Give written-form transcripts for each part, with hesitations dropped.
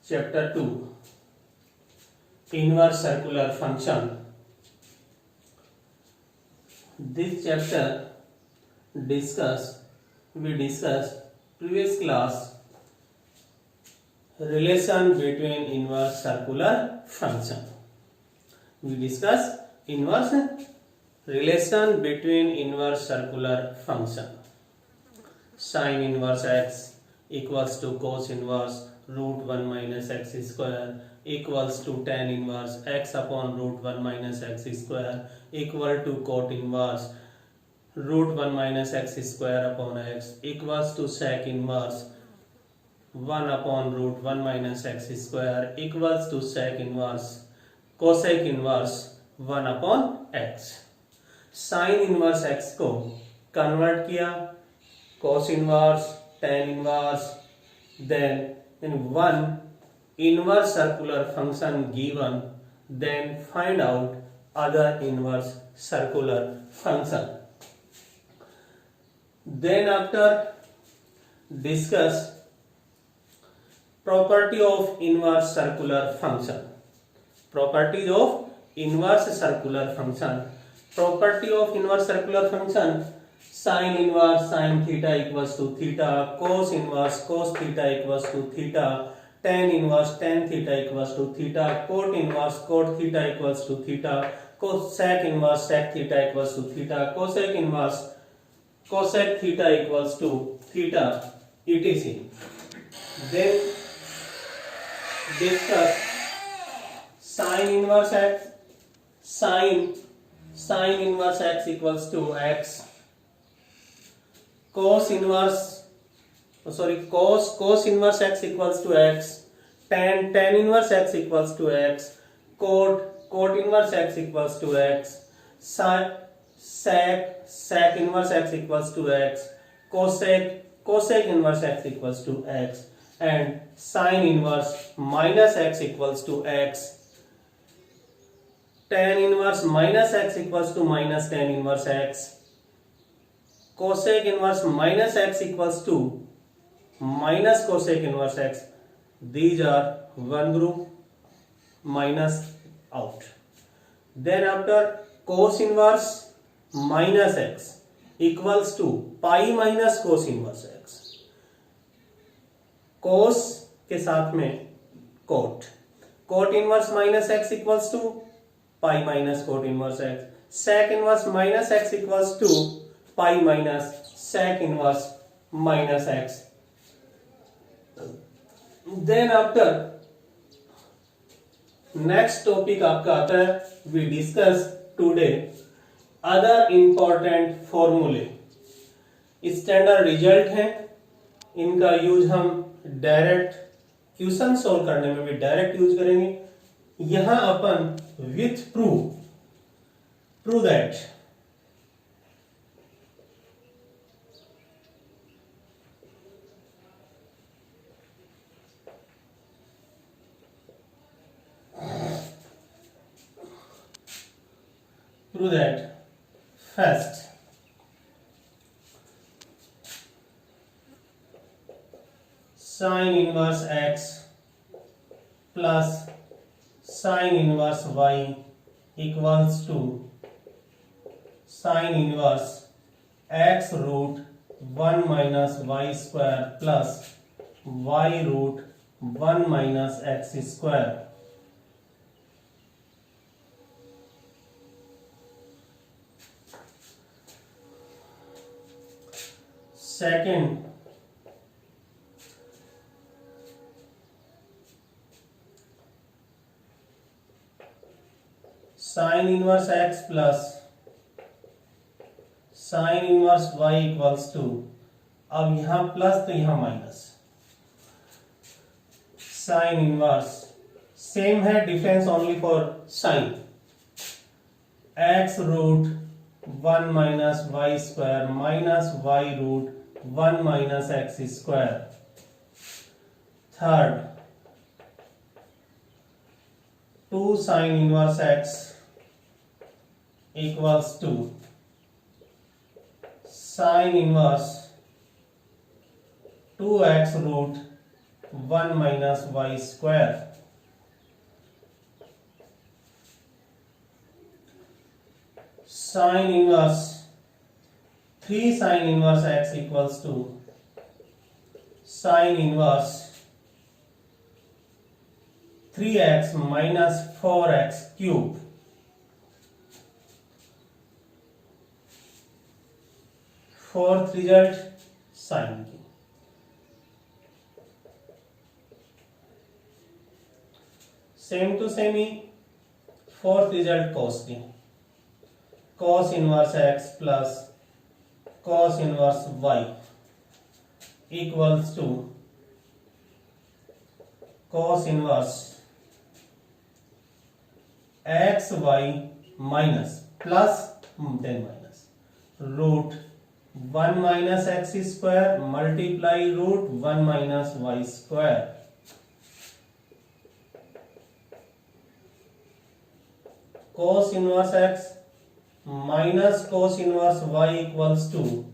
Chapter 2 Inverse Circular Function. This chapter we discussed previous class relation between inverse circular function. We discussed inverse relation between inverse circular function. Sin inverse x equals to cos inverse root 1 minus x square equals to tan inverse x upon root 1 minus x square equal to cot inverse root 1 minus x square upon x equals to sec inverse 1 upon root 1 minus x square equals to sec inverse cosec inverse 1 upon x. sin inverse x को convert किया cos inverse tan inverse then in one inverse circular function given then find out other inverse circular function. Then after discuss property of inverse circular function. Properties of inverse circular function. Property of inverse circular function: sin inverse sin theta equals to theta, cos inverse cos theta equals to theta, tan inverse tan theta equals to theta, cot inverse cot theta equals to theta, cosec inverse sec theta equals to theta, cosec inverse cosec theta equals to theta, etc. Then discuss sin inverse x. Sin inverse x equals to x. Cos inverse x equals to x. Tan inverse x equals to x. Cot inverse x equals to x. Sec inverse x equals to x. Cosec inverse x equals to x, and sin inverse minus x equals to x. Tan inverse minus x equals to minus tan inverse x. Cosec inverse minus x equals to minus cosec inverse x. These are one group, minus out. Then after cos inverse minus x equals to pi minus cos inverse x. Cos के साथ में cot. Cot inverse minus x equals to pi minus cot inverse x. Sec inverse minus x equals to pi minus sec inverse minus x. Then after next topic आपका आता है, we discuss today other important formulae. Standard result है, इनका use हम direct question solve करने में भी direct use करेंगे. यहां अपन with prove that first sin inverse x plus sin inverse y equals to sin inverse x root 1 minus y square plus y root 1 minus x square. Second, sin inverse x plus sin inverse y equals to, अब यहां plus तो यहां minus, sin inverse same है, difference only for sine, x root 1 minus y square minus y root 1 minus x square. Third, 2 sin inverse x equals to sin inverse 2x root 1 minus y square. Sine inverse 3 sine inverse x equals to sine inverse 3x minus 4x cube. Fourth result sine की. Same to same he. Fourth result cos की. Cos inverse x plus cos inverse y equals to cos inverse xy minus plus then minus root 1 minus x square multiply root 1 minus y square. Cos inverse x minus cos inverse y equals to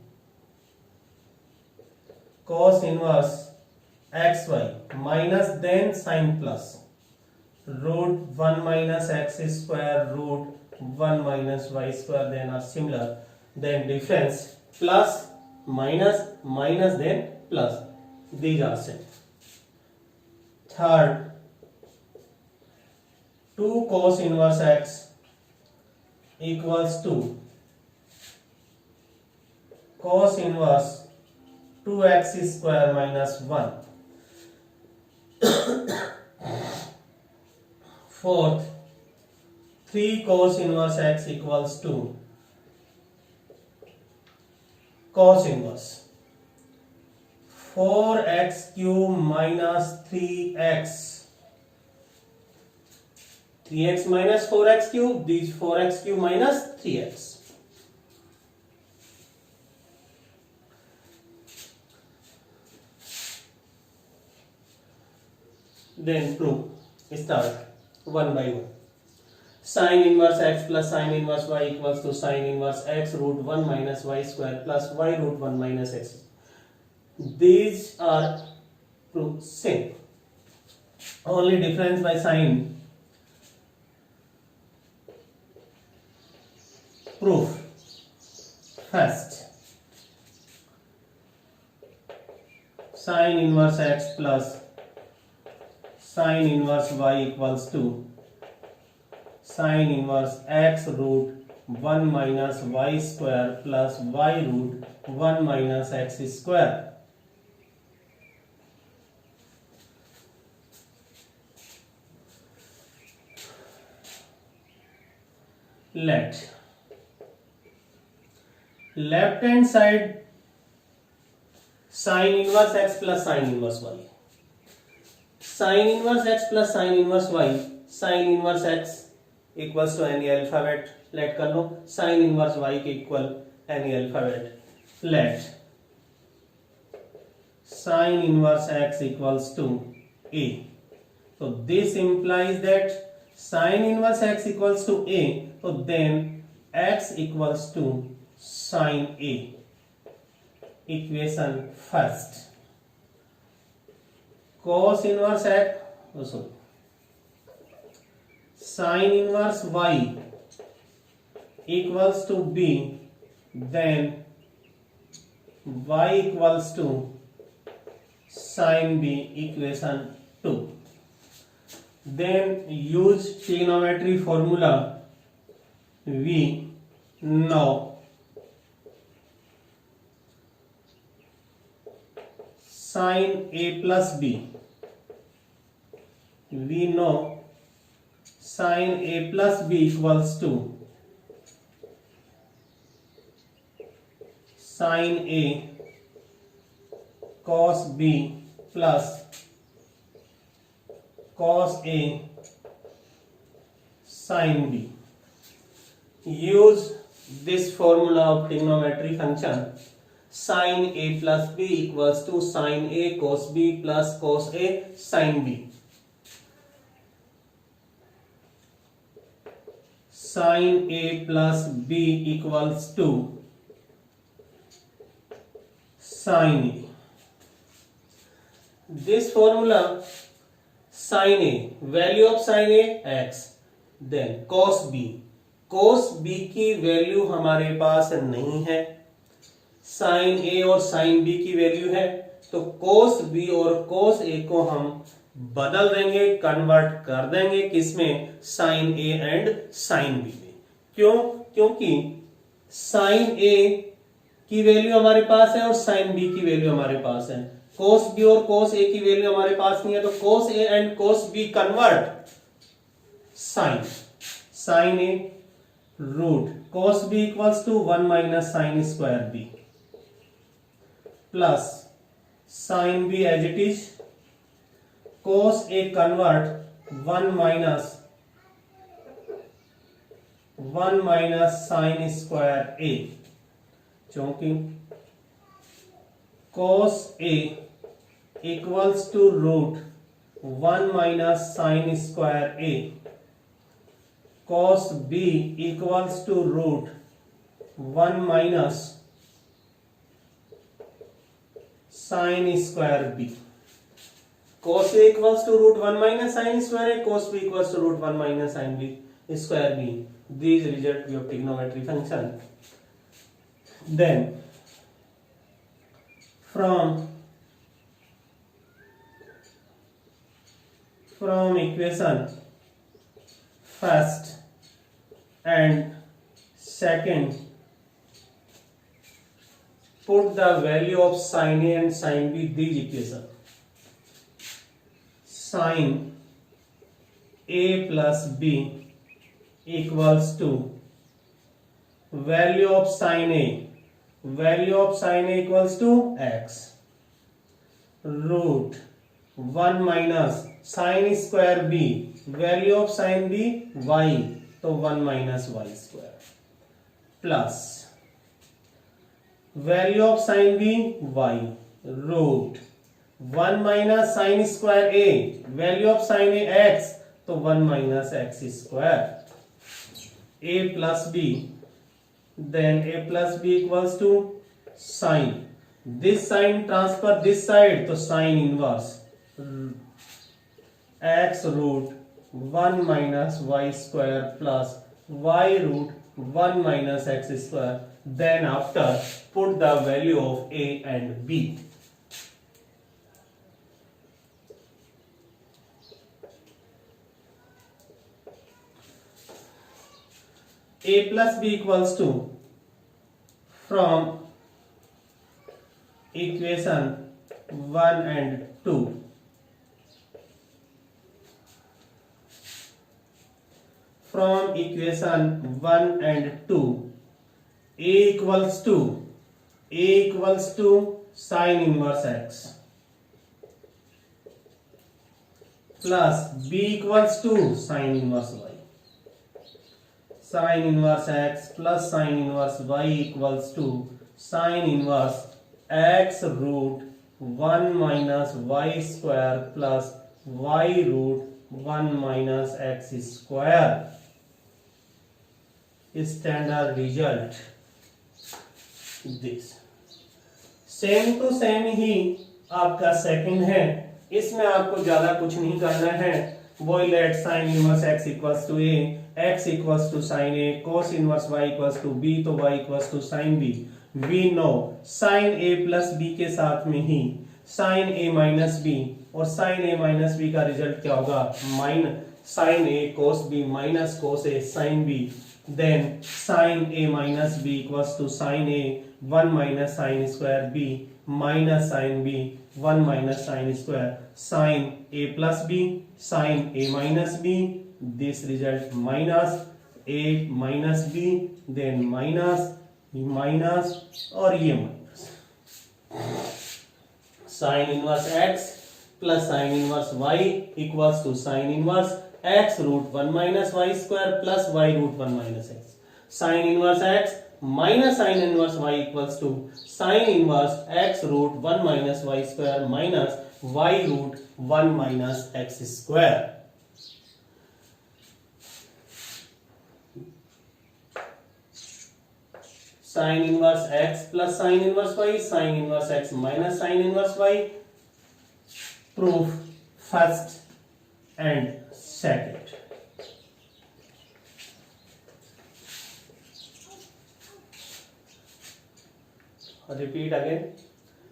cos inverse xy minus then sin plus root 1 minus x square root 1 minus y square then are similar, then difference plus minus minus then plus, these are same. Third 2 cos inverse x equals to cos inverse 2x square minus 1. Fourth 3 cos inverse x equals to cos inverse 4x cube minus 3x. 3x minus 4x cube, these 4x cube minus 3x. Then prove. Start one by one. Sin inverse x plus sin inverse y equals to sin inverse x root 1 minus y square plus y root 1 minus x. These are proof same. Only difference by sign. Proof. First, sin inverse x plus sin inverse y equals to sin inverse x root 1 minus y square plus y root 1 minus x square. Let left hand side sin inverse x plus sin inverse y. Sin inverse x plus sin inverse y. Sin inverse x equals to any alphabet. Let कर लो sin inverse y के equal any alphabet. Let sin inverse x equals to a. So this implies that sin inverse x equals to a. So then x equals to sin a. Equation first. Cos inverse x, sin inverse y equals to b, then y equals to sin b, equation 2. Then use trigonometry formula v. Now sin a plus b, we know sin a plus b equals to sin a cos b plus cos a sin b. Use this formula of trigonometry function. Sin a plus b equals to sin a cos b plus cos a sin b. Sin a plus b equals to sin a. this formula sin a, value of sin a x, then cos b, cos b की value हमारे पास नहीं है, sin a और sin b की value है, तो cos b और cos a को हम बदल देंगे, कन्वर्ट कर देंगे किसमें, sin a and sin b में। क्यों? क्योंकि sin a की वैल्यू हमारे पास है और sin b की वैल्यू हमारे पास है, cos b और cos a की वैल्यू हमारे पास नहीं है, तो cos a and cos b convert sin a root cos b equals to 1 minus sine square b plus sin b as it is cos a convert 1 minus sine square a, क्योंकि cos a equals to root 1 minus sine square a, cos b equals to root 1 minus sine square b, cos a equals to root 1 minus sine square a, cos b equals to root 1 minus sine b square b, these result of trigonometry function। Then from equation first and second, put the value of sin a and sin b, these equation, sin a plus b equals to value of sin a equals to x root 1 minus sin square b, value of sin b y, तो 1 minus y square plus value of sin b y root 1 minus sin square a, value of sin a x, तो 1 minus x square, a plus b, then a plus b equals to sin, this sin transfer this side, तो sin inverse x root 1 minus y square plus y root 1 minus x square, then after put the value of a and b। a plus b equals to, from equation 1 and 2, from equation 1 and 2, a equals to sin inverse x plus b equals to sin inverse y, sin inverse x plus sin inverse y equals to sin inverse x root 1 minus y square plus y root 1 minus x square। Standard result this, same to same ही आपका second है, इसमें आपको ज्यादा कुछ नहीं करना है, वही let sine inverse x equals to a, x equals to sine a, cos inverse y equals to b, तो y equals to sine b। We know sine a plus b के साथ में ही साइन a माइनस b, और sine a minus b का result क्या होगा, minus sine a cos b minus cos a sine b, then sin a minus b equals to sin a 1 minus sin square b minus sin b 1 minus sin square, sin a plus b, sin a minus b, this result minus a minus b, then minus और ये minus, sin inverse x plus sin inverse y equals to sin inverse x root 1 minus y square plus y root 1 minus x, sin inverse x minus sin inverse y equals to sin inverse x root 1 minus y square minus y root 1 minus x square। sin inverse x plus sin inverse y, sin inverse x minus sin inverse y proof first and second. Repeat again.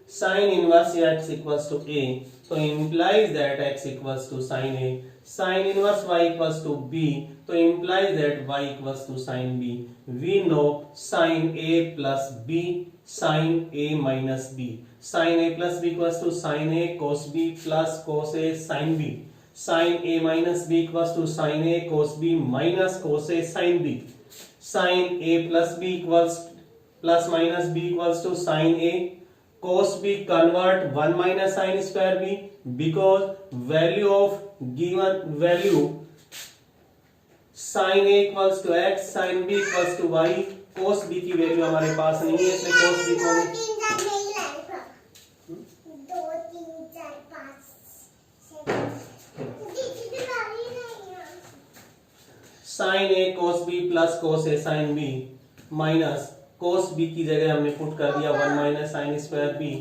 Sin inverse x equals to a, so implies that x equals to sin a. Sin inverse y equals to b, so implies that y equals to sin b. We know sin a plus b, sin a minus b. Sin a plus b equals to sin a cos b plus cos a sin b. Sin a minus b equals to sin a cos b minus cos a sin b. Sin a plus b equals plus minus b equals to sin a cos b convert 1 minus sin square b, because value of given value sin a equals to x, sin b equals to y, cos b की value हमारे पास नहीं है, इसलिए cos b को sin a cos b plus cos a sin b minus cos b की जगह हमने पुट कर दिया 1 minus sine square b.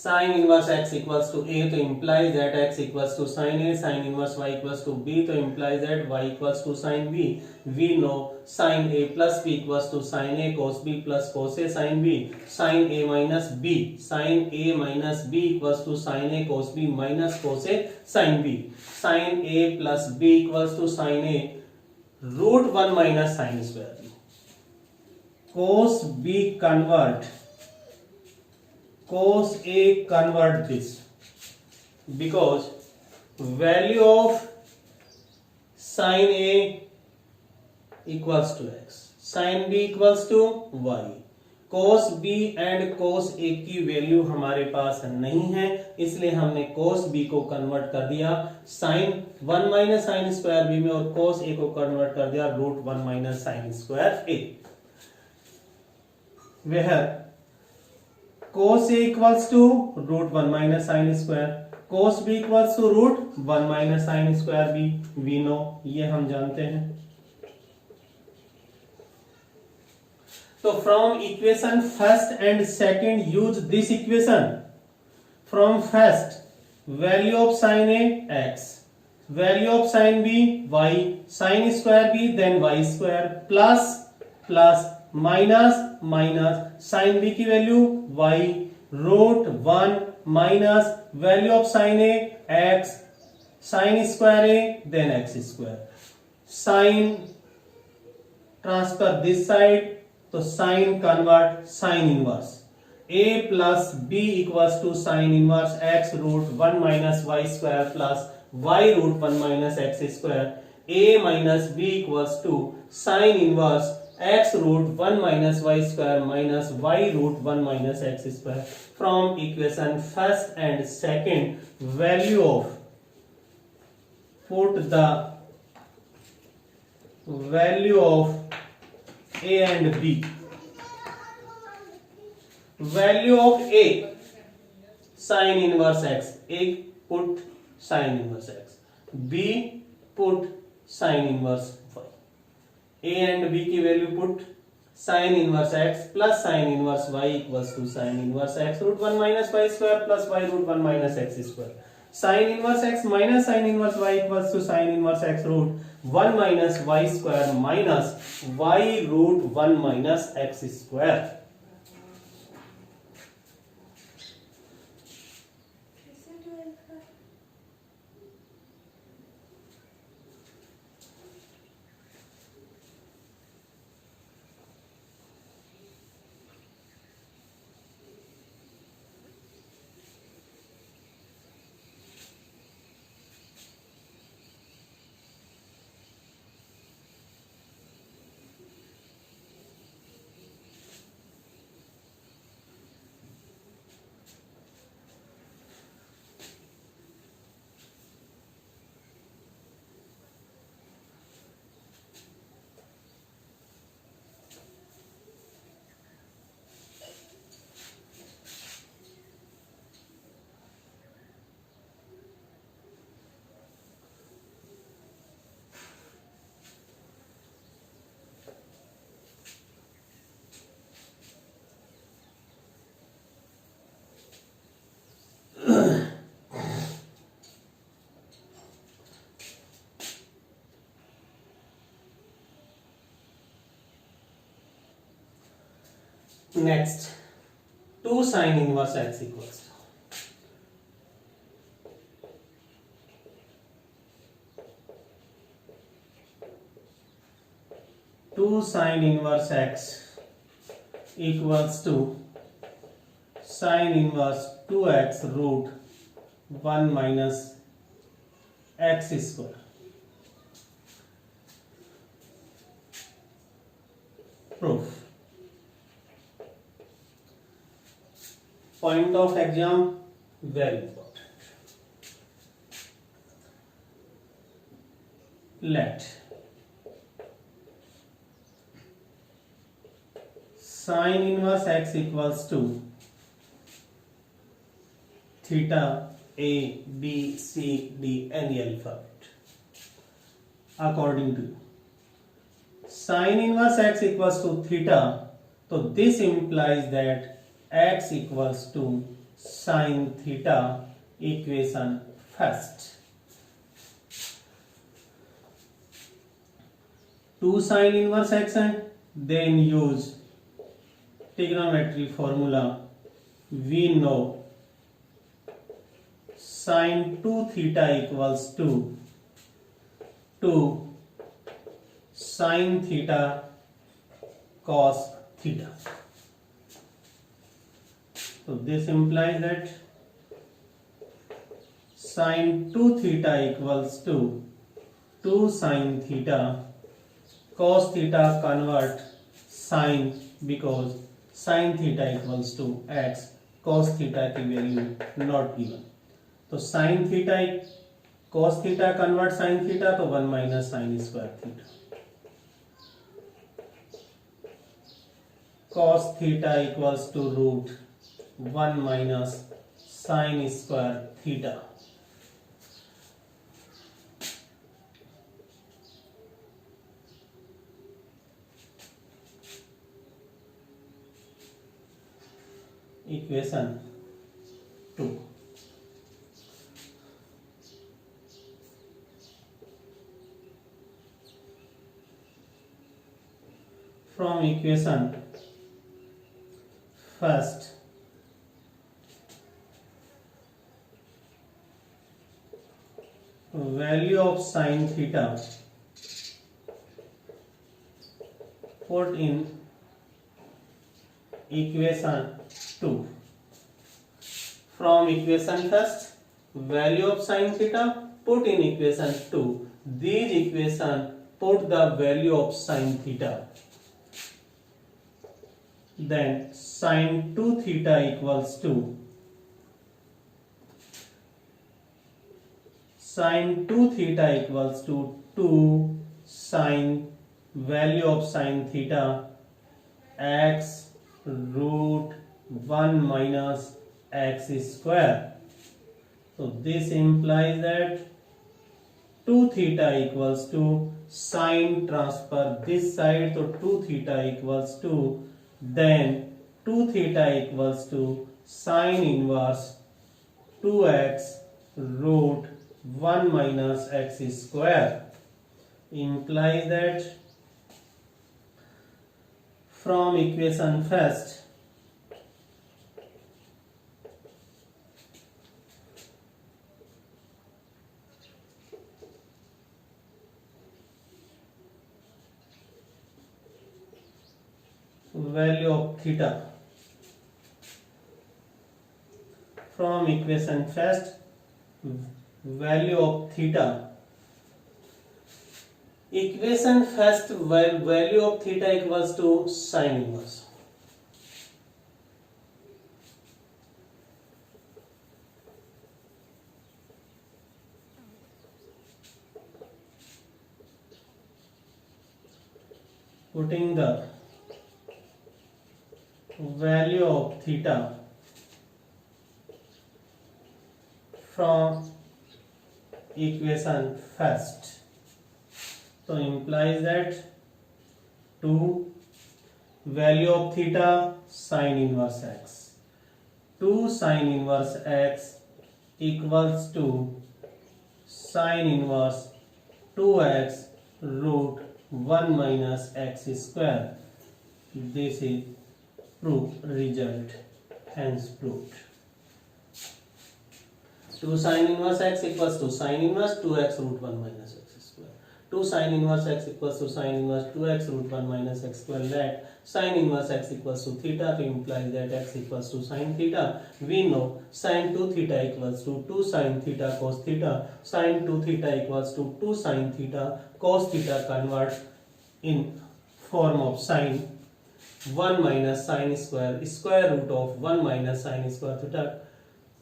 Sin inverse x equals to a, तो implies that x equals to sin a. Sin inverse y equals to b, तो implies that y equals to sin b. We know sin a plus b equals to sin a cos b plus cos a sin b. Sin a minus b, sin a minus b equals to sin a cos b minus cos a sin b. Sin a plus b equals to sin a root 1 minus sin square b. Cos b convert cos a convert this, because value of sin a equals to x, sin b equals to y. cos b and cos a की value हमारे पास नहीं है, इसलिए हमने cos b को convert कर दिया sin 1 minus sine square b में, और cos a को कन्वर्ट कर दिया root 1 minus sine square a. वह cos a equals to root 1 minus sin square, cos b equals to root 1 minus sin square b. We know, ये हम जानते हैं. तो from equation first and second use this equation. From first, value of sin a x, value of sin b y, sin square b then y square, plus plus minus minus sin b की value y, root 1 minus value of sin a x, sin square a then x square, sin transfer this side, तो sin convert sin inverse, a plus b equals to sin inverse x root 1 minus y square plus y root 1 minus x square, a minus b equals to sin inverse x root 1 minus y square minus y root 1 minus x square. From equation first and second, value of, put the value of a and b. Value of a sin inverse x, a put sin inverse x, b put sin inverse y. a and b की value put sin inverse x plus sin inverse y equals to sin inverse x root 1 minus y square plus y root 1 minus x square. sin inverse x minus sin inverse y equals to sin inverse x root 1 minus y square minus y root 1 minus x square. Next, 2 sin inverse x equals 2 sin inverse x equals to sin inverse 2x root 1 minus x square. Proof. Point of exam, very important. Let sin inverse x equals to theta a b c d any alphabet according to you. Sin inverse x equals to theta, so this implies that x equals to sin theta, equation first. 2 sin inverse x and then use trigonometry formula. We know sin 2 theta equals to 2 sin theta cos theta. So this implies that sin 2 theta equals to 2 sin theta cos theta convert sin, because sin theta equals to x, cos theta की value not given. तो sin theta cos theta convert sin theta, तो 1 minus sin square theta. Cos theta equals to root 1 minus sin square theta. Equation 2. From equation first, value of sin theta put in equation 2. From equation first, value of sin theta put in equation 2. These equation put the value of sin theta. Then sin 2 theta equals to sin 2 theta equals to 2 sin value of sin theta x root 1 minus x square. So this implies that 2 theta equals to sin transfer this side, so 2 theta equals to, then 2 theta equals to sin inverse 2x root 1 minus x square, implies that from equation first, value of theta, from equation first, value of theta, equation first value of theta equals to sin inverse. Putting the value of theta from equation first, so implies that 2 value of theta sin inverse x, 2 sin inverse x equals to sin inverse 2x root 1 minus x square. This is proof result, hence proved. 2 sin inverse x equals to sin inverse 2x root 1 minus x square. 2 sin inverse x equals to sin inverse 2x root 1 minus x square. Let sin inverse x equals to theta to imply that x equals to sin theta. We know sin 2 theta equals to 2 sin theta cos theta. Sin 2 theta equals to 2 sin theta cos theta converts in form of sin 1 minus sin square root of 1 minus sin square theta.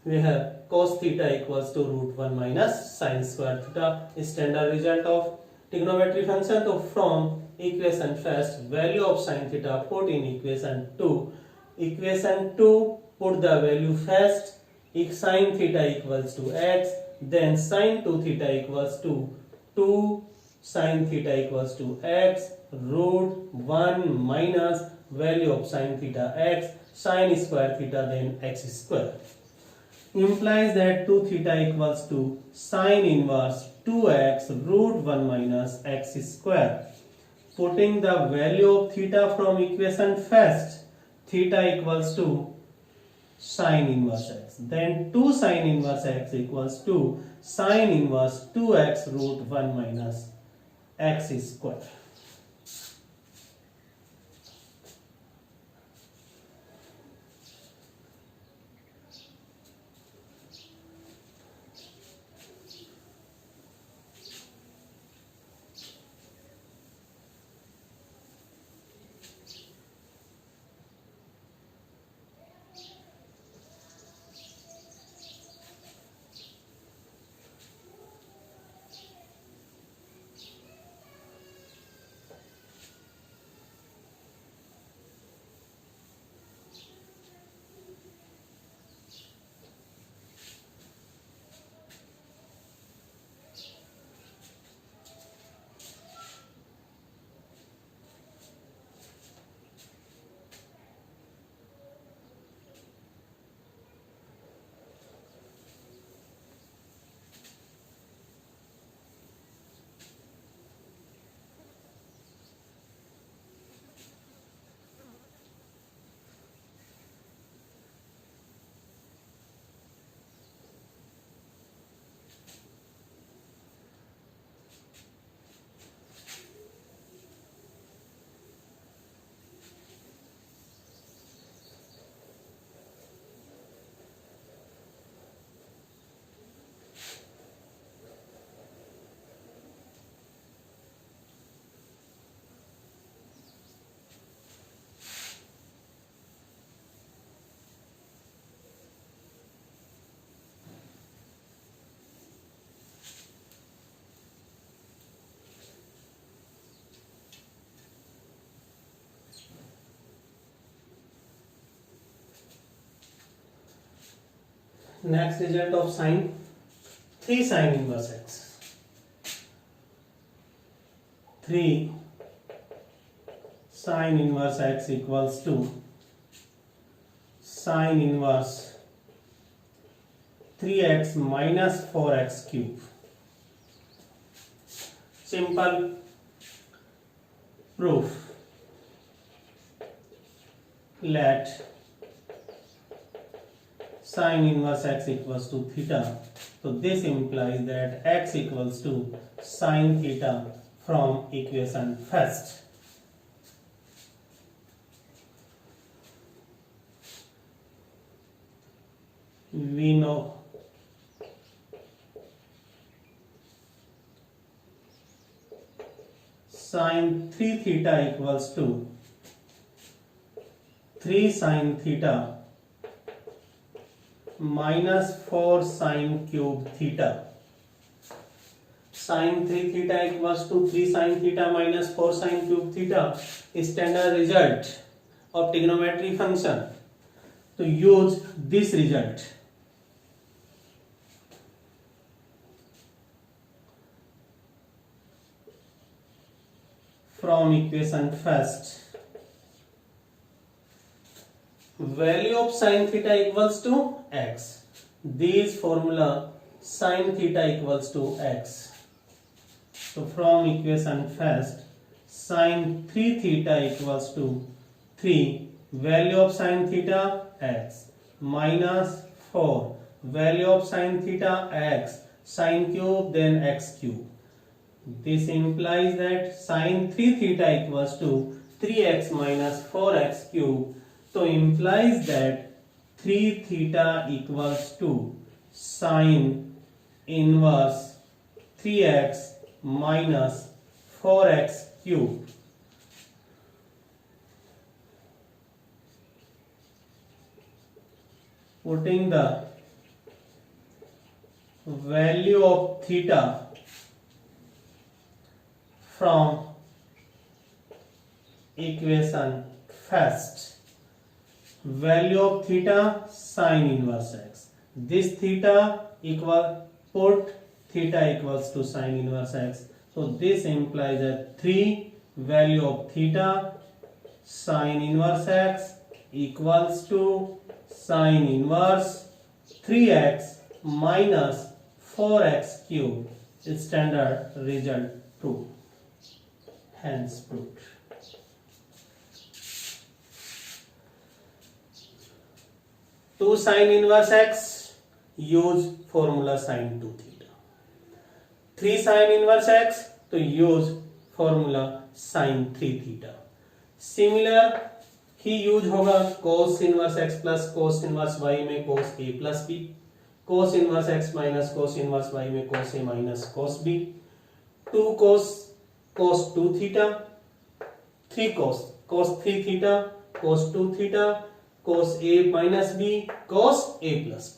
We have cos theta equals to root 1 minus sin square theta. Standard result of trigonometry function. So from equation first, value of sin theta put in equation 2. Equation 2, put the value first. If sin theta equals to x, then sin 2 theta equals to 2 sin theta equals to x root 1 minus value of sin theta x sin square theta then x square. Implies that 2 theta equals to sin inverse 2x root 1 minus x square. Putting the value of theta from equation first, theta equals to sin inverse x. Then 2 sin inverse x equals to sin inverse 2x root 1 minus x square. Next result of sin 3 sin inverse x. 3 sin inverse x equals to sin inverse 3x minus 4x cube. Simple proof. Let sin inverse x equals to theta. So this implies that x equals to sin theta from equation first. We know sin 3 theta equals to 3 sin theta minus 4 sin cube theta. Sin 3 theta equals to 3 sin theta minus 4 sin cube theta. Standard result of trigonometry function. To use this result. From equation first, value of sin theta equals to x. This formula sin theta equals to x. So from equation first, sin 3 theta equals to 3 value of sin theta x minus 4 value of sin theta x sin cube then x cube. This implies that sin 3 theta equals to 3x minus 4x cube. So implies that 3 theta equals to sin inverse 3x minus 4x cube. Putting the value of theta from equation first, value of theta sin inverse x. This theta put theta equals to sin inverse x. So this implies that 3 value of theta sin inverse x equals to sin inverse 3x minus 4x cube. Standard result proved. Hence proved. To sin inverse x, use formula sin 2 theta. 3 sin inverse x, तो use formula sin 3 theta. Similar ही use होगा cos inverse x plus cos inverse y में cos a plus b, cos inverse x minus cos inverse y में cos a minus cos b, 2 cos 2 theta, 3 cos 3 theta, cos 2 theta, cos a minus b, cos a plus b.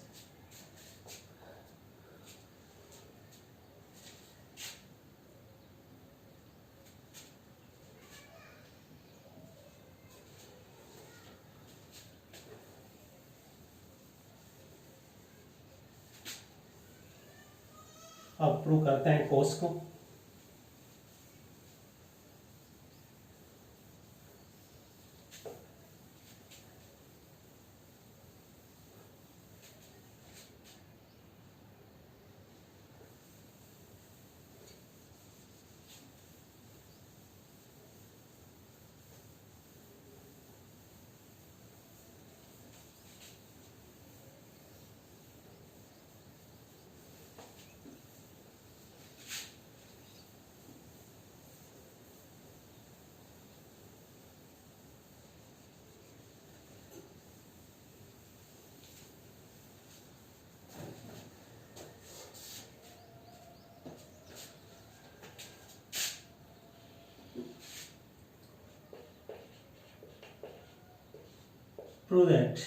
अब prove करते हैं कोस को. Prove that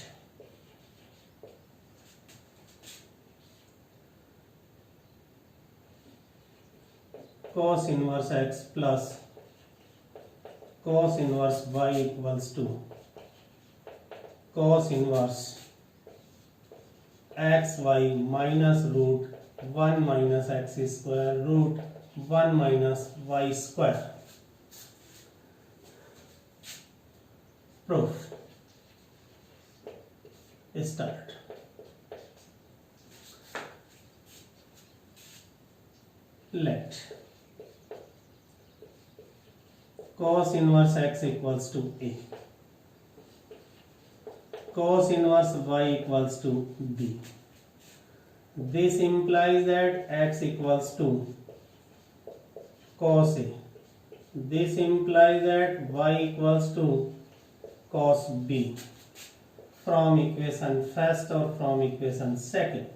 cos inverse x plus cos inverse y equals to cos inverse xy minus root 1 minus x square root 1 minus y square. Proof. Start. Let cos inverse x equals to a, cos inverse y equals to b. This implies that x equals to cos a. This implies that y equals to cos b. From equation first or from equation second.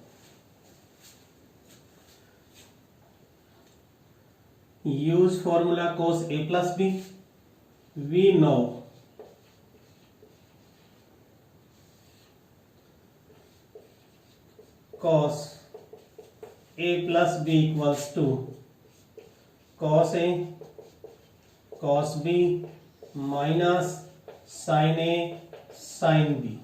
Use formula cos a plus b. We know cos a plus b equals to cos a cos b minus sin a sin b.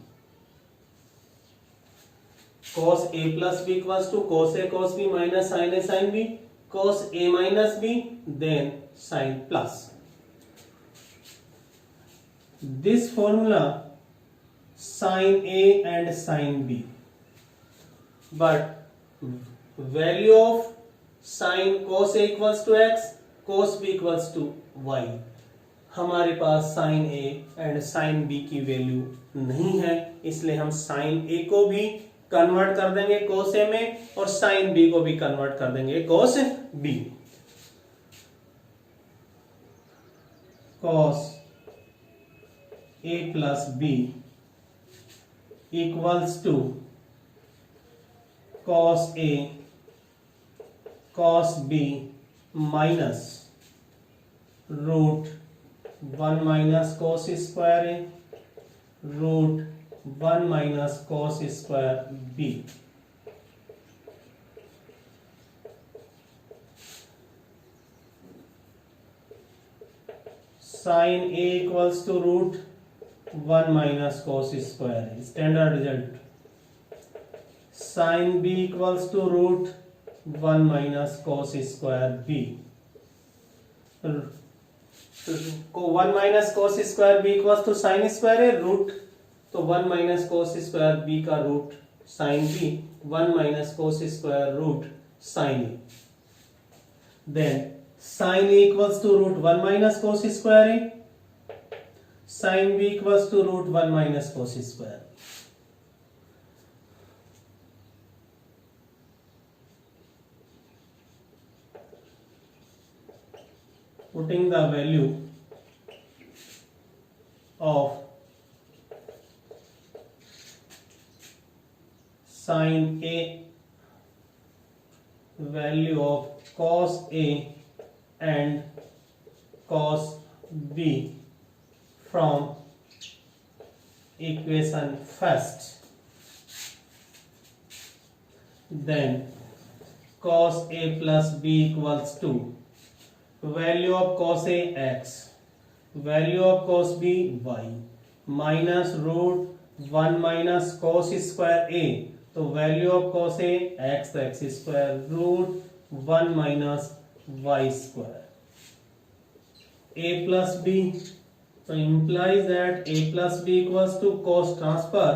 Cos a plus b equals to cos a cos b minus sin a sin b, cos a minus b, then sin plus. This formula sin a and sin b, but value of sin cos a equals to x, cos b equals to y. हमारे पास sine A and sine B की value नहीं है, इसलिए हम sign ए को भी convert कर देंगे कोस ए में और साइन बी को भी कन्वर्ट कर देंगे cos b. Cos a plus b equals to cos a cos b minus root 1 minus cos square a root 1 minus cos square b. Sine a equals to root 1 minus cos square, standard result. Sine b equals to root 1 minus cos square b को 1 minus cos square b equals to sine square है root, तो 1 minus cos square b का root sine b, 1 minus cos square root sine a. Then sine a equals to root 1 minus cos square a, sine b equals to root 1 minus cos square. Putting the value of sin A, value of cos A and cos B from equation first, then cos A plus B equals to value of cos A x, value of cos B y, minus root 1 minus cos square A, तो value of cos A x, तो x square root 1 minus y square। A plus B, so implies that A plus B equals to cos transfer,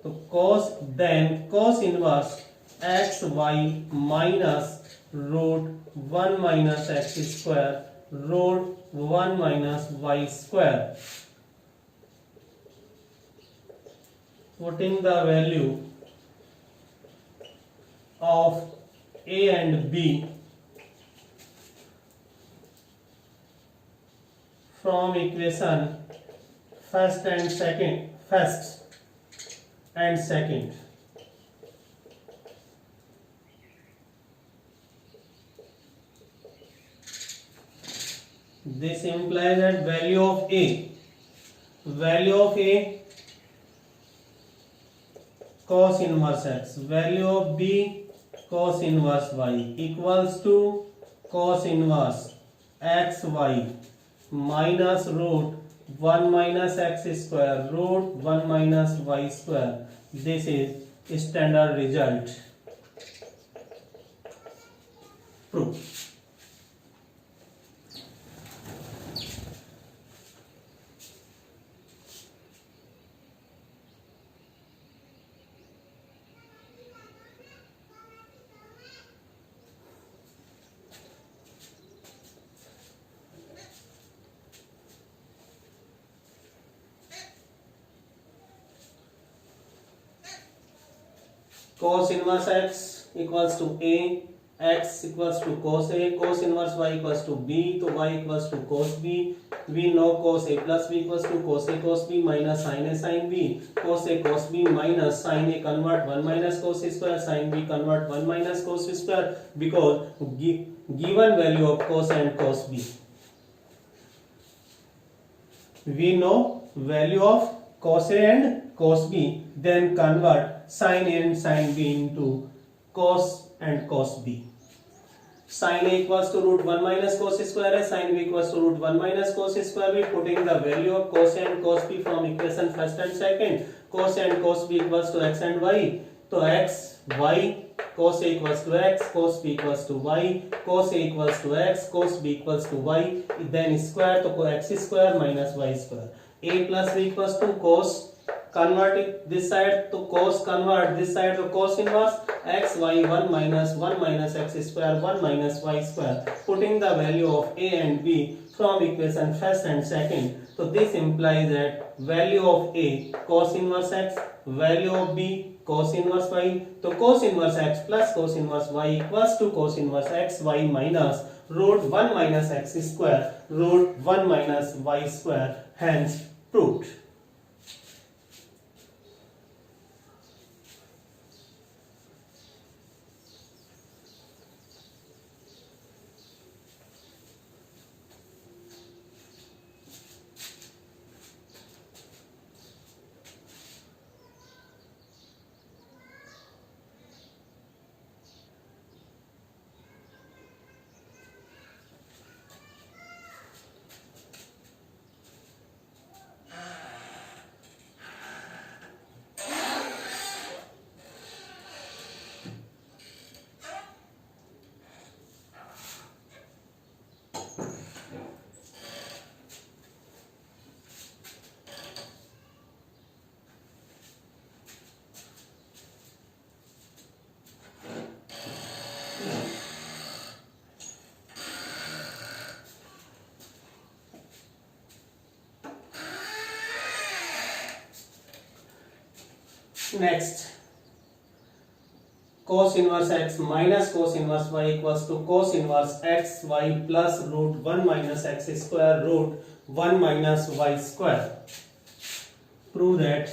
तो cos, then cos inverse x y minus root 1 minus x square root 1 minus y square, putting the value of A and B from equation first and second, this implies that value of A cos inverse x, value of B cos inverse y equals to cos inverse x y minus root 1 minus x square root 1 minus y square. This is standard result. Proof. Cos inverse x equals to A, x equals to cos A, cos inverse y equals to B, तो y equals to cos B. We know cos A plus B equals to cos A cos B minus sin A sin B. Cos A cos B minus sin A convert 1 minus cos square, sin B convert 1 minus cos square, because given value of cos and cos B. We know value of cos A and cos B, then convert sin A and sin B into cos and cos B. Sin A equals to root 1 minus cos square A, sin B equals to root 1 minus cos square B, putting the value of cos A and cos B from equation first and second. Cos A and cos B equals to x and y, तो x y, cos A equals to x, cos B equals to y, cos A equals to x, cos B equals to y, then square, तो x square minus y square. A plus B equals to cos, convert it this side to cos, convert this side to cos inverse x y 1 minus x square 1 minus y square, putting the value of a and b from equation first and second. So this implies that value of a cos inverse x, value of b cos inverse y. So cos inverse x plus cos inverse y equals to cos inverse x y minus root 1 minus x square root 1 minus y square, hence proved. Next, cos inverse x minus cos inverse y equals to cos inverse x y plus root 1 minus x square root 1 minus y square. Prove that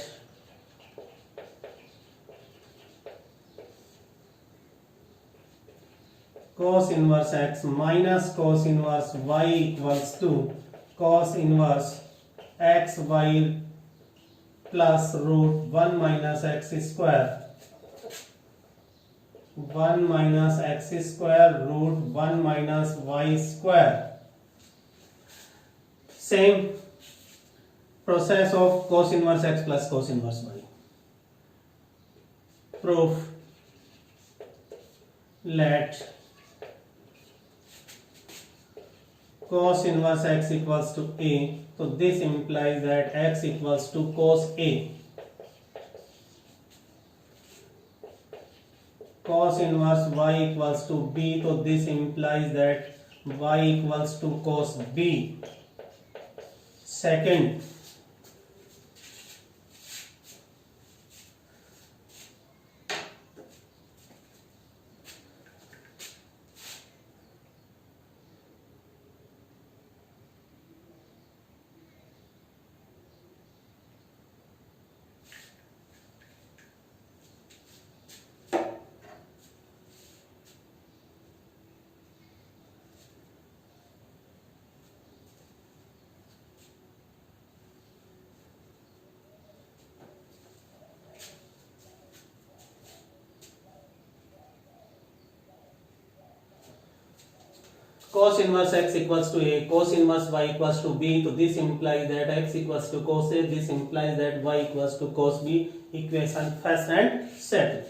cos inverse x minus cos inverse y equals to cos inverse x y plus root 1 minus x square 1 minus x square root 1 minus y square. Same process of cos inverse x plus cos inverse y. Proof: let cos inverse x equals to a. So this implies that x equals to cos a. Cos inverse y equals to b. So this implies that y equals to cos b. Second, cos inverse x equals to a, cos inverse y equals to b. So this implies that x equals to cos a. This implies that y equals to cos b. Equation first and second.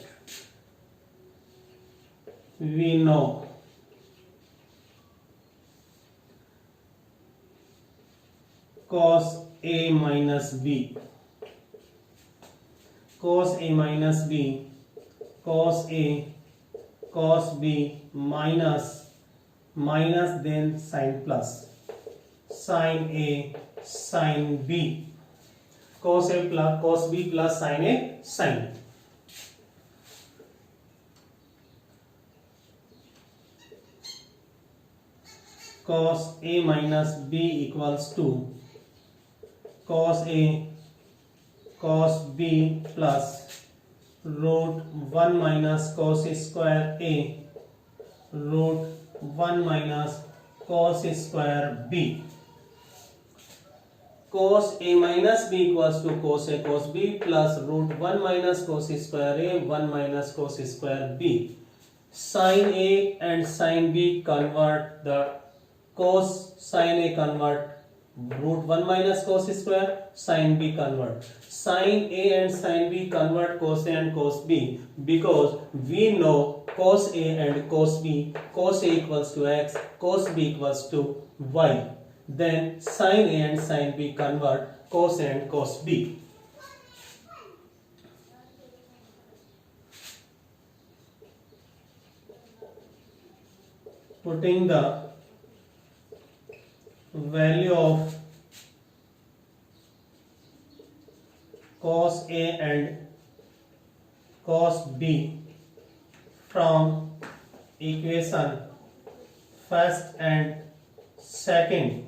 We know cos a minus b, cos a minus b, cos a, cos b minus then sin plus, sin a, sin b, cos a plus cos b plus sin a, sin b. Cos a minus b equals to cos a, cos b plus root 1 minus cos square a root 1 minus cos square b. Cos a minus b equals to cos a cos b plus root 1 minus cos square a 1 minus cos square b. Sin a and sin b convert the cos sin a convert root 1 minus cos square, sin b convert. Sin a and sin b convert cos a and cos b, because we know cos a and cos b, cos a equals to x, cos b equals to y. Then sin a and sin b convert cos a and cos b. putting the value of cos A and cos B from equation first and second.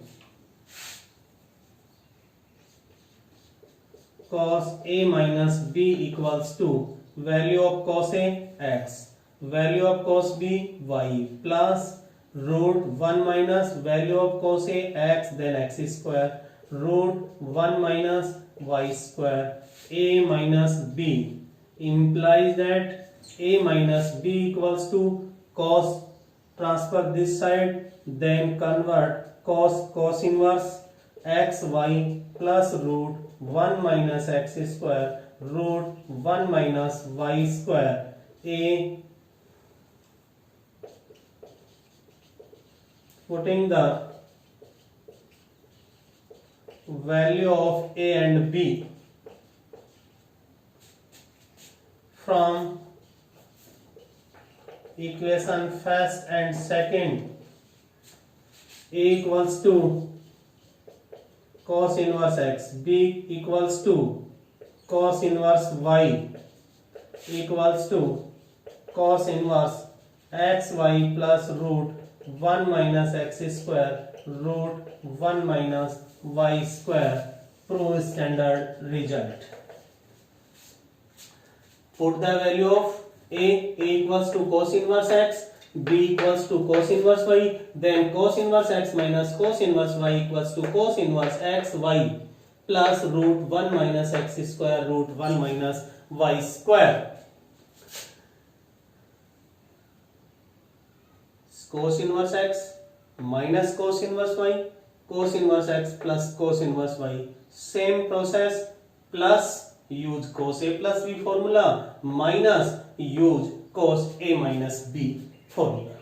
Cos A minus B equals to value of cos A x, value of cos B y, plus root 1 minus value of cos A x, then x square, root 1 minus y square. A minus B implies that A minus B equals to cos, transfer this side, then convert cos inverse x y plus root 1 minus x square, root 1 minus y square. A, putting the value of A and B from equation first and second. A equals to cos inverse x, B equals to cos inverse y, equals to cos inverse xy plus root 1 minus x square, root 1 minus y square. Prove standard result. Put the value of A equals to cos inverse x, B equals to cos inverse y, then cos inverse x minus cos inverse y equals to cos inverse x y plus root 1 minus x square, root 1 minus y square. Cos inverse x minus cos inverse y, cos inverse x plus cos inverse y. Same process, plus use cos A plus B formula, minus use cos A minus B formula.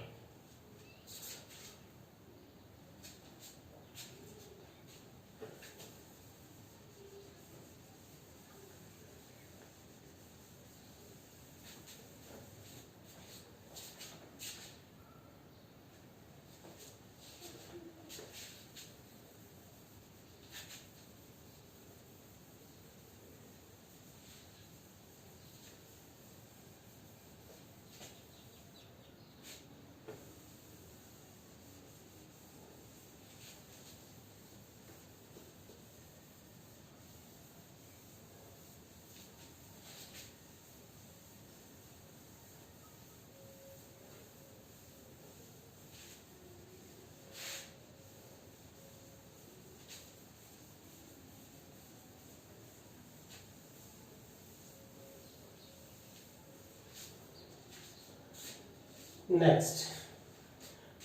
Next,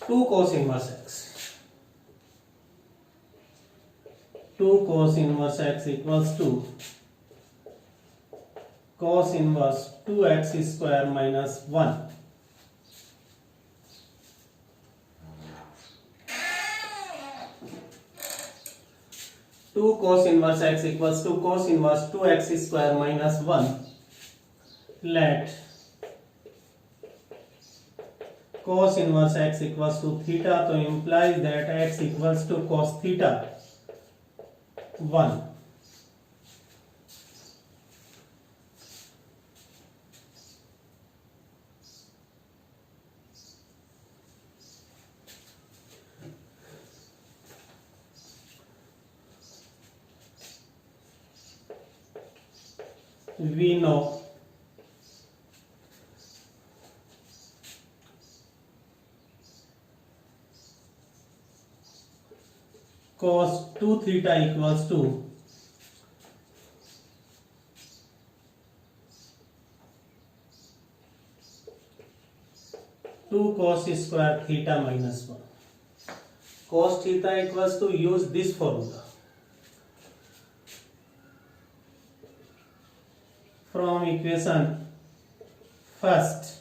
2 cos inverse x. 2 cos inverse x equals to cos inverse 2x square minus 1. Two cos inverse x equals to cos inverse 2x square minus 1. Let cos inverse x equals to theta, so implies that x equals to cos theta 1. We know cos 2 theta equals to two cos square theta minus 1. Cos theta equals to, use this formula from equation first.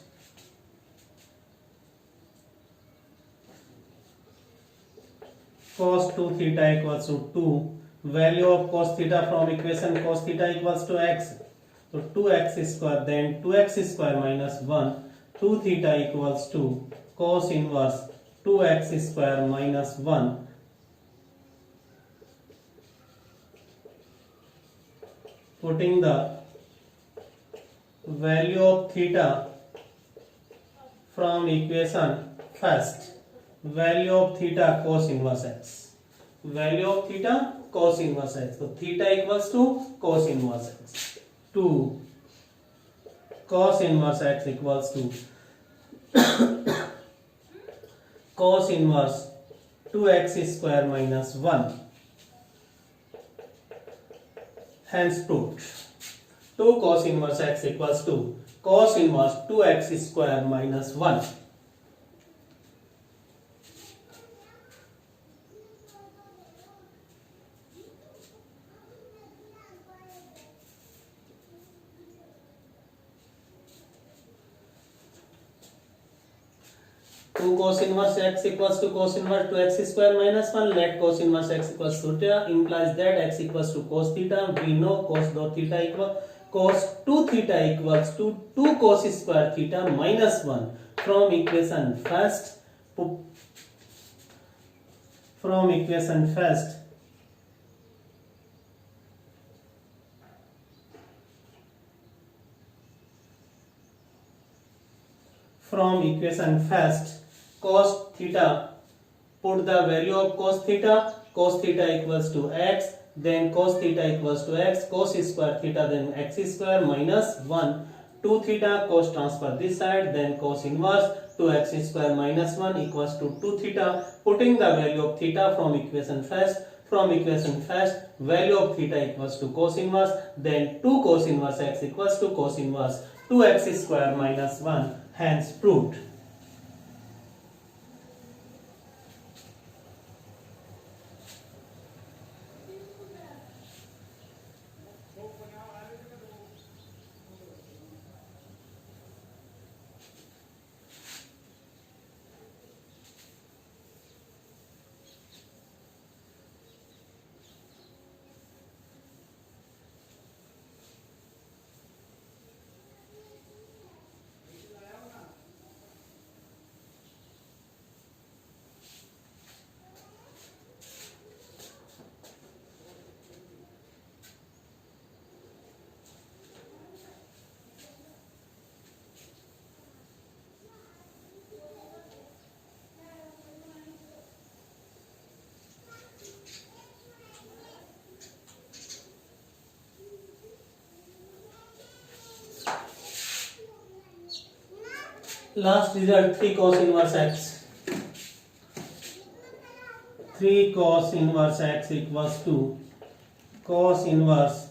Cos 2 theta equals to 2. Value of cos theta from equation cos theta equals to x. So 2x square, then 2x square minus 1. 2 theta equals to cos inverse 2x square minus 1, putting the value of theta from equation first, value of theta cos inverse x, value of theta cos inverse x. So theta equals to cos inverse x, 2 cos inverse x equals to cos inverse 2x square minus 1. Hence proved. 2 cos inverse x equals to cos inverse 2x square minus 1. Two cos inverse x equals to cos inverse 2x square minus 1. Let cos inverse x equals to theta implies that x equals to cos theta. We know cos dot theta equals cos 2 theta equals to 2 cos square theta minus 1. From equation first, from equation first, cos theta, put the value of cos theta equals to x, then cos theta equals to x, cos square theta, then x square minus 1, 2 theta, cos transfer this side, then cos inverse 2x square minus 1 equals to 2 theta, putting the value of theta from equation first, value of theta equals to cos inverse, then 2 cos inverse x equals to cos inverse 2x square minus 1, hence proved. Last result 3 cos inverse x. 3 cos inverse x equals to cos inverse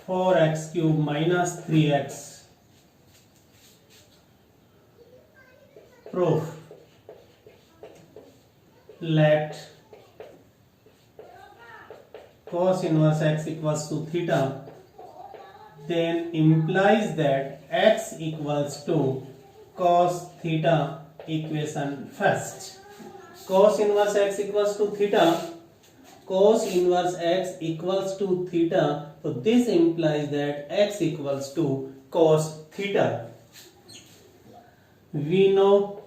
4x cube minus 3x. Proof. Let cos inverse x equals to theta, then implies that x equals to cos theta equation first. Cos inverse x equals to theta, cos inverse x equals to theta, so this implies that x equals to cos theta. We know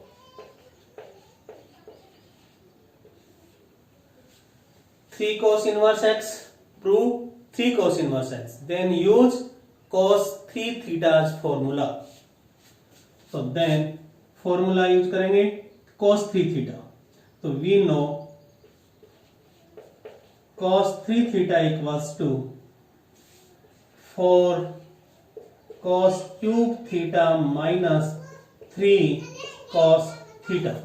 three cos inverse x, prove 3 cos inverse x, then use cos 3 theta's formula. So then formula use करेंगे cos 3 theta. तो we know cos 3 theta equals to 4 cos cube theta minus 3 cos theta.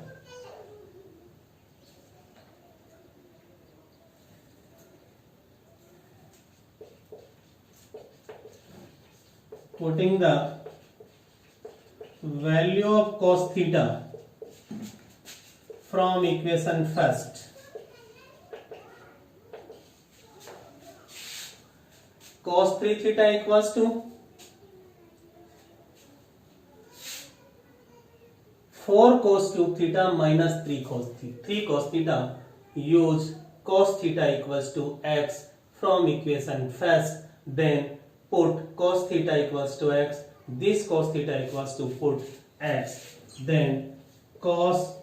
Putting the value of cos theta from equation first, cos 3 theta equals to 4 cos cube theta minus 3 cos theta. Use cos theta equals to x from equation first, then put cos theta equals to x, this cos theta equals to put x, then cos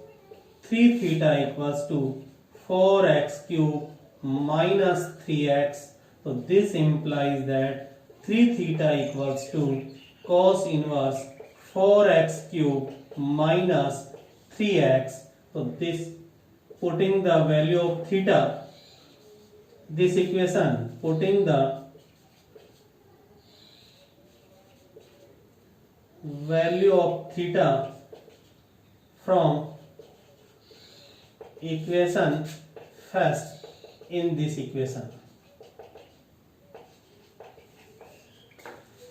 3 theta equals to 4x cube minus 3x. So this implies that 3 theta equals to cos inverse 4x cube minus 3x. So this, putting the value of theta, this equation, putting the value of theta from equation first in this equation,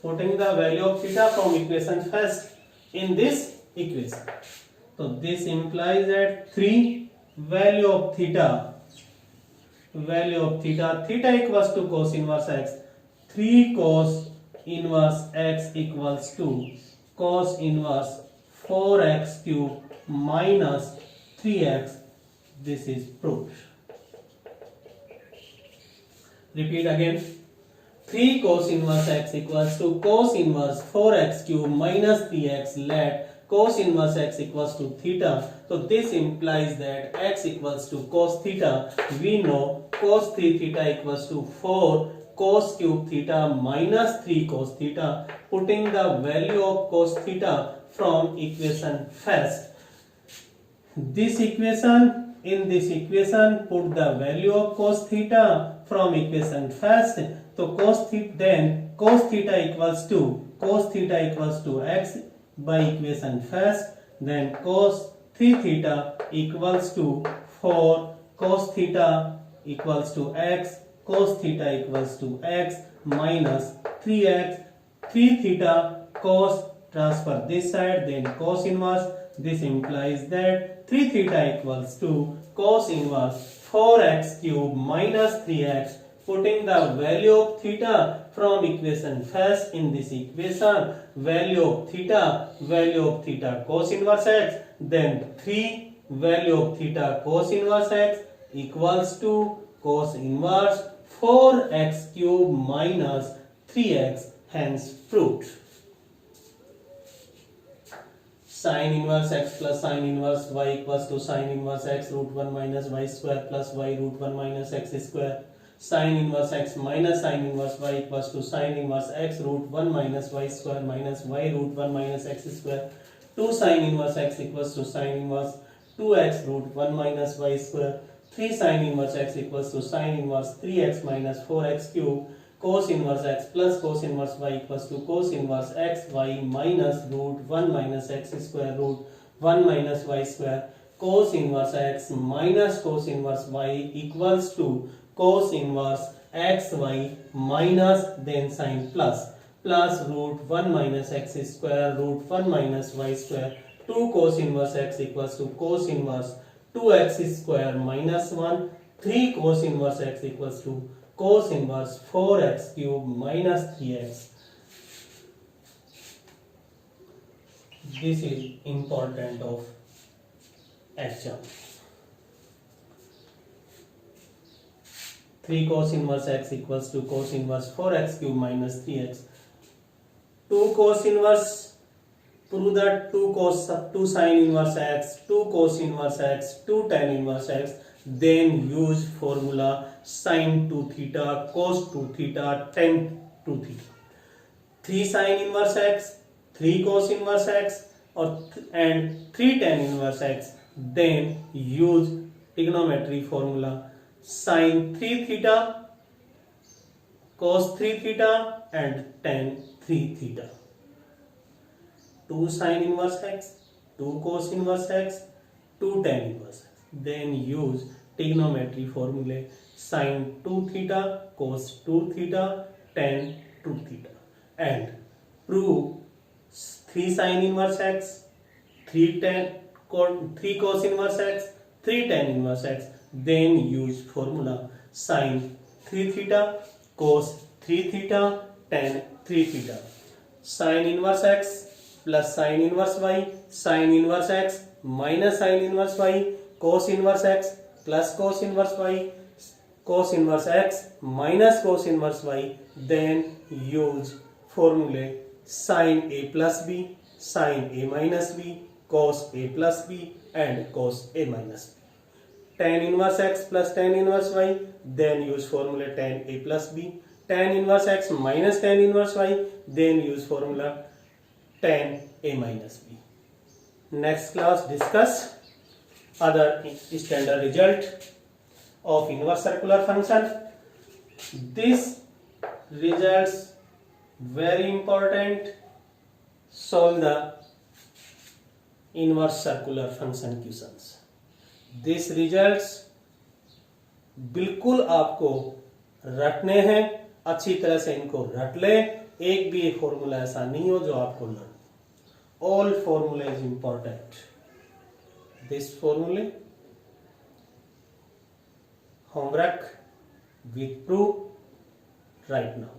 putting the value of theta from equation first in this equation. So this implies that 3 value of theta theta equals to cos inverse x. 3 cos inverse x equals to cos inverse 4x cube minus 3x. This is proved. Repeat again. 3 cos inverse x equals to cos inverse 4x cube minus 3x. Let cos inverse x equals to theta. So this implies that x equals to cos theta. We know cos 3 theta equals to 4 cos cube theta minus 3 cos theta. Putting the value of cos theta from equation first. This equation, in this equation, put the value of cos theta from equation first. So cos theta equals to x by equation first. Then cos 3 theta equals to 4 cos theta equals to x. Cos theta equals to x minus 3x. 3 theta cos, transfer this side, then cos inverse. This implies that 3 theta equals to cos inverse 4x cube minus 3x. Putting the value of theta from equation first in this equation, value of theta cos inverse x, then 3 value of theta cos inverse x equals to cos inverse 4x cube minus 3x, hence proved. Sin inverse x plus sin inverse y equals to sin inverse x root 1 minus y square plus y root 1 minus x square. Sin inverse x minus sin inverse y equals to sin inverse x root 1 minus y square minus y root 1 minus x square. 2 sin inverse x equals to sin inverse 2x root 1 minus y square. 3 sin inverse x equals to sin inverse 3x minus 4x cube. Cos inverse x plus cos inverse y equals to cos inverse x y minus root 1 minus x square root 1 minus y square. Cos inverse x minus cos inverse y equals to cos inverse xy minus then sin plus root 1 minus x square root 1 minus y square. 2 cos inverse x equals to cos inverse 2x square minus 1. 3 cos inverse x equals to cos inverse 4x cube minus 3x. This is important of exam. 3 cos inverse x equals to cos inverse 4x cube minus 3x. 2 cos inverse, prove that 2 sin inverse x, 2 cos inverse x, 2 tan inverse x. Then use formula sin 2 theta, cos 2 theta, tan 2 theta. 3 sin inverse x, 3 cos inverse x and 3 tan inverse x. Then use trigonometry formula sin 3 theta, cos 3 theta and tan 3 theta. 2 sin inverse x, 2 cos inverse x, 2 tan inverse x. Then use trigonometry formula sin 2 theta, cos 2 theta, tan 2 theta. And prove 3 sin inverse x, 3 cos inverse x, 3 tan inverse x. Then use formula sin 3 theta, cos 3 theta, tan 3 theta. Sin inverse x plus sin inverse y, sin inverse x minus sin inverse y, cos inverse x plus cos inverse y, cos inverse x minus cos inverse y. Then use formula sin a plus b, sin a minus b, cos a plus b and cos a minus b. Tan inverse x plus tan inverse y, then use formula tan a plus b. Tan inverse x minus tan inverse y, then use formula tan a minus b. Next class discuss other standard result of inverse circular function. This results very important. Solve the inverse circular function questions. This results बिल्कुल आपको रटने हैं, अच्छी तरह से इनको रट ले. एक भी फॉर्मूला ऐसा नहीं हो जो आपको learn. All formula is important. This formula homework with proof right now.